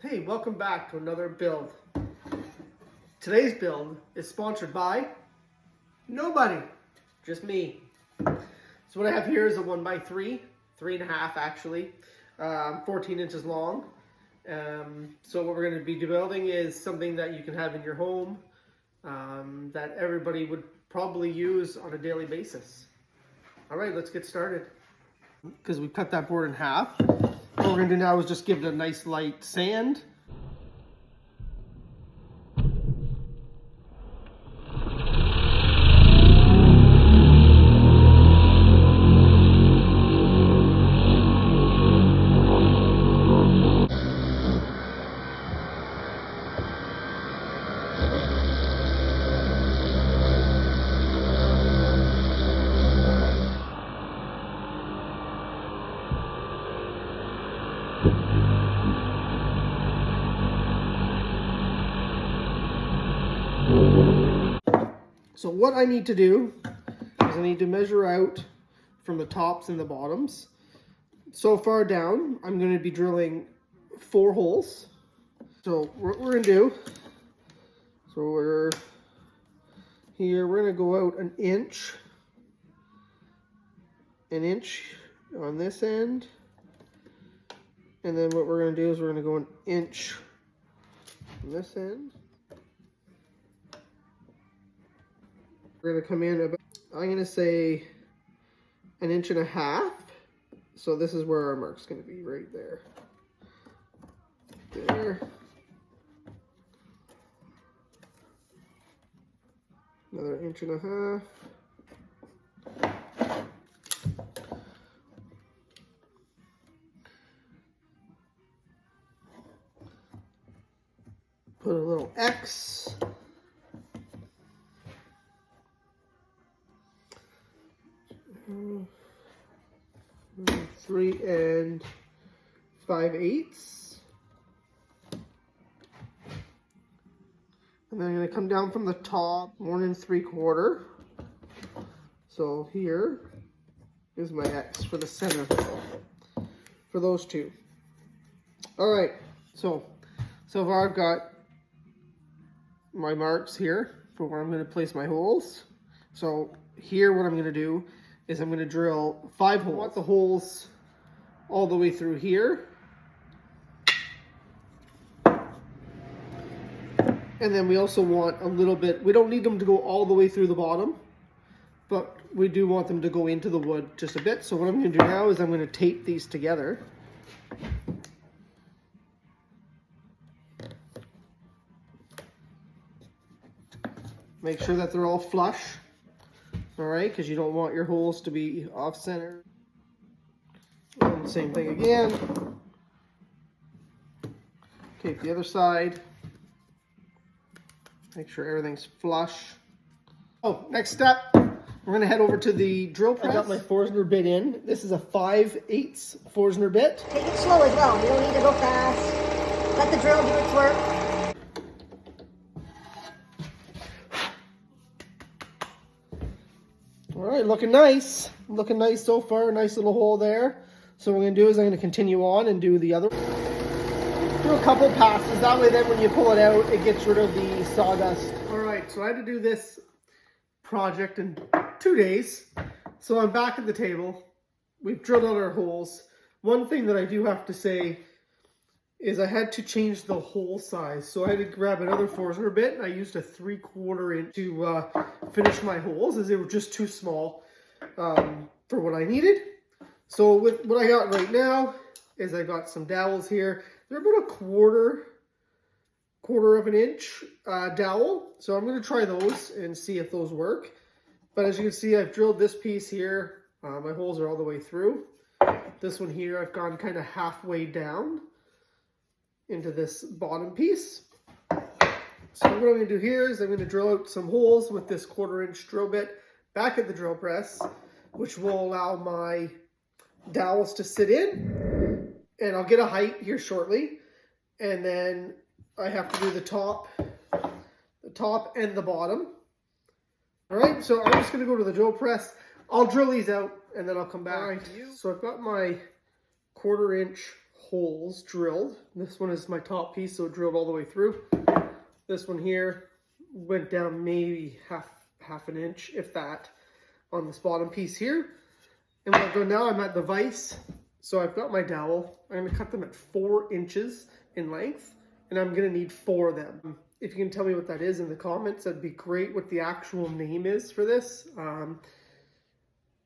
Hey, welcome back to another build. Today's build is sponsored by nobody, just me. So what I have here is a 1x3, 3.5 actually, 14 inches long. So what we're going to be building is something that you can have in your home that everybody would probably use on a daily basis. All right, let's get started. Because we cut that board in half. What we're going to do now is just give it a nice light sand. So what I need to do is I need to measure out from the tops and the bottoms. So far down, I'm going to be drilling 4 holes. So what we're going to do, we're going to go out an inch on this end. And then what we're going to do is we're going to go an inch on this end. We're going to come in about, I'm going to say 1.5 inches. So this is where our mark's going to be, right there. There. Another 1.5 inches. Put a little X. 3 5/8. And then I'm going to come down from the top 1 3/4. So here is my X for the center for those two. All right, so far I've got my marks here for where I'm going to place my holes. So here what I'm going to do is I'm going to drill 5 holes. I want the holes all the way through here. And then we also want a little bit, we don't need them to go all the way through the bottom, but we do want them to go into the wood just a bit. So what I'm going to do now is I'm going to tape these together. Make sure that they're all flush. All right, because you don't want your holes to be off center. And same thing again. Tape the other side. Make sure everything's flush. Oh, next step, we're gonna head over to the drill press. I got my Forstner bit in. This is a 5/8 Forstner bit. Take it slow as well. You don't need to go fast. Let the drill do its work. All right, looking nice. Looking nice so far. Nice little hole there. So what I'm going to do is I'm going to continue on and do the other. Do a couple passes. That way then when you pull it out, it gets rid of the sawdust. All right, so I had to do this project in 2 days. So I'm back at the table. We've drilled out our holes. One thing that I do have to say is I had to change the hole size. So I had to grab another Forstner bit, and I used a 3/4 inch to finish my holes, as they were just too small for what I needed. So with what I got right now is I got some dowels here. They're about a quarter of an inch dowel. So I'm going to try those and see if those work. But as you can see, I've drilled this piece here. My holes are all the way through. This one here, I've gone kind of halfway down into this bottom piece. So what I'm going to do here is I'm going to drill out some holes with this 1/4 inch drill bit back at the drill press, which will allow my dowels to sit in. And I'll get a height here shortly. And then I have to do the top and the bottom. All right, so I'm just going to go to the drill press. I'll drill these out and then I'll come back. All right, so I've got my 1/4 inch holes drilled. This one is my top piece, so it drilled all the way through. This one here went down maybe half an inch, if that, on this bottom piece here. And what I've done now, I'm at the vise. So I've got my dowel. I'm going to cut them at 4 inches in length, and I'm going to need 4 of them. If you can tell me what that is in the comments, that'd be great, what the actual name is for this.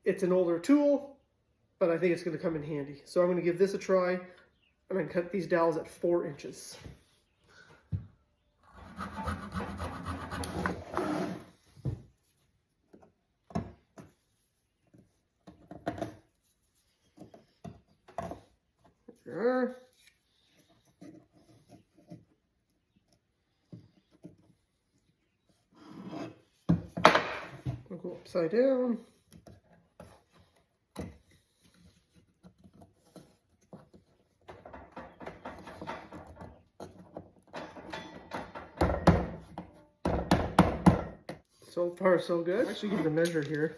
It's an older tool, but I think it's going to come in handy. So I'm going to give this a try, and I'm going to cut these dowels at 4 inches. There. I'll go upside down. So far, so good. I should give the measure here.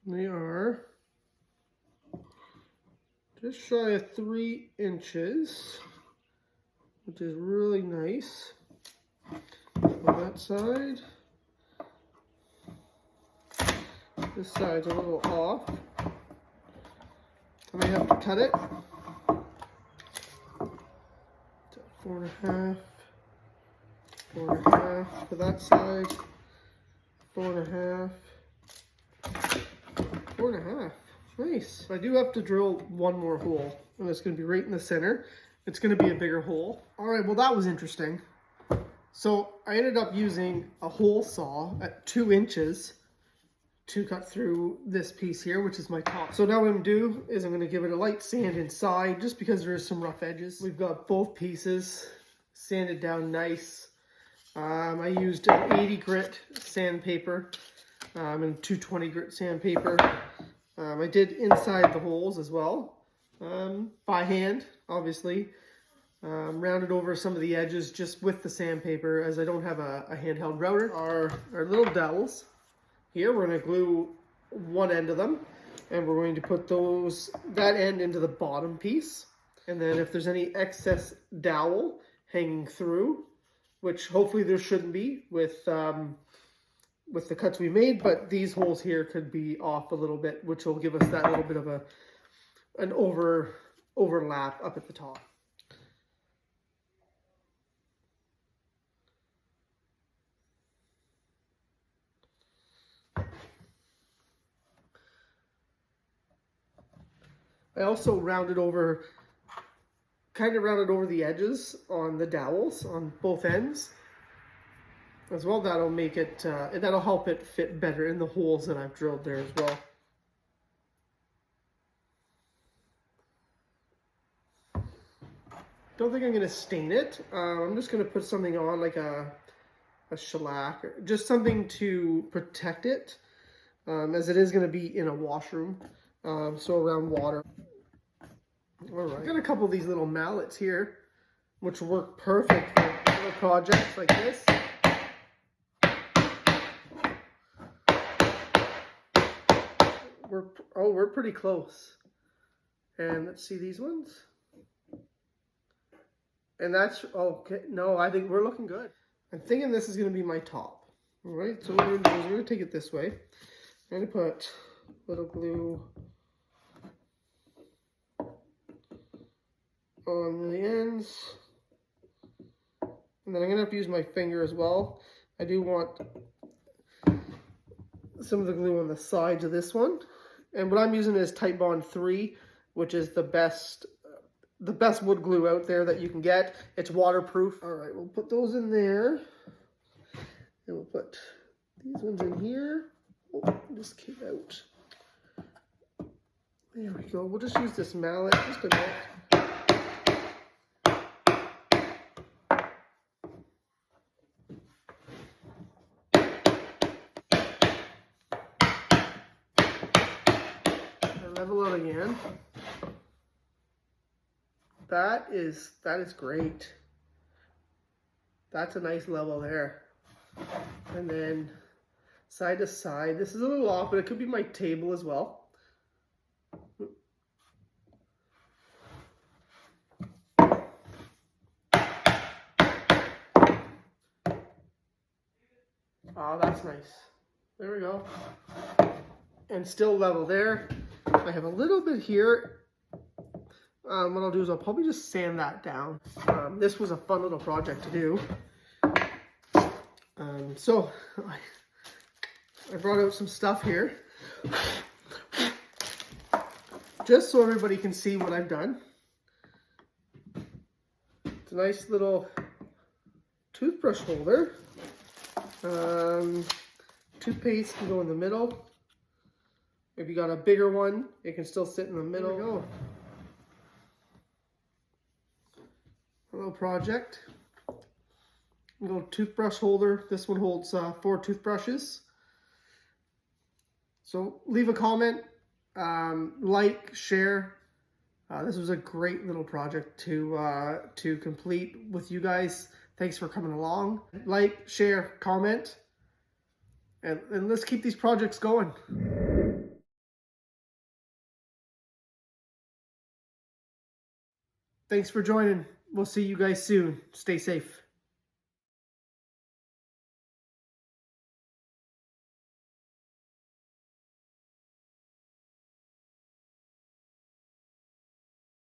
They are just shy of 3 inches, which is really nice. On that side, this side's a little off. I may have to cut it. So 4.5. 4.5 for that side, 4.5, 4.5. Nice. I do have to drill one more hole, and it's going to be right in the center. It's going to be a bigger hole. All right, well, that was interesting. So I ended up using a hole saw at 2 inches to cut through this piece here, which is my top. So now what I'm going to do is I'm going to give it a light sand inside, just because there is some rough edges. We've got both pieces sanded down nice. I used an 80 grit sandpaper and 220 grit sandpaper. I did inside the holes as well, by hand, obviously. Rounded over some of the edges just with the sandpaper, as I don't have a handheld router. Our little dowels here, we're going to glue one end of them, and we're going to put that end into the bottom piece. And then if there's any excess dowel hanging through, which hopefully there shouldn't be with the cuts we made, but these holes here could be off a little bit, which will give us that little bit of an overlap up at the top. I also kind of rounded over the edges on the dowels on both ends as well. That'll make it, that'll help it fit better in the holes that I've drilled there as well. Don't think I'm going to stain it. I'm just going to put something on, like a shellac, or just something to protect it, as it is going to be in a washroom, so around water. All right, I've got a couple of these little mallets here, which work perfect for little projects like this. We're pretty close. And let's see these ones. And that's okay. No, I think we're looking good. I'm thinking this is going to be my top. All right, so what we're going to do is we're going to take it this way. I'm going to put a little glue on the ends, and then I'm going to have to use my finger as well. I do want some of the glue on the sides of this one, and what I'm using is Titebond 3, which is the best wood glue out there that you can get. It's waterproof. All right, we'll put those in there, and we'll put these ones in here. Oh, this came out. There we go. We'll just use this mallet just a bit. Level it again. That is great. That's a nice level there. And then side to side. This is a little off, but it could be my table as well. Oh, that's nice. There we go. And still level there. I have a little bit here. What I'll do is I'll probably just sand that down. This was a fun little project to do. So I brought out some stuff here. Just so everybody can see what I've done. It's a nice little toothbrush holder. Toothpaste can go in the middle. If you got a bigger one, it can still sit in the middle. There we go. A little project. A little toothbrush holder. This one holds 4 toothbrushes. So leave a comment, like, share. This was a great little project to complete with you guys. Thanks for coming along. Like, share, comment, and let's keep these projects going. Thanks for joining. We'll see you guys soon. Stay safe.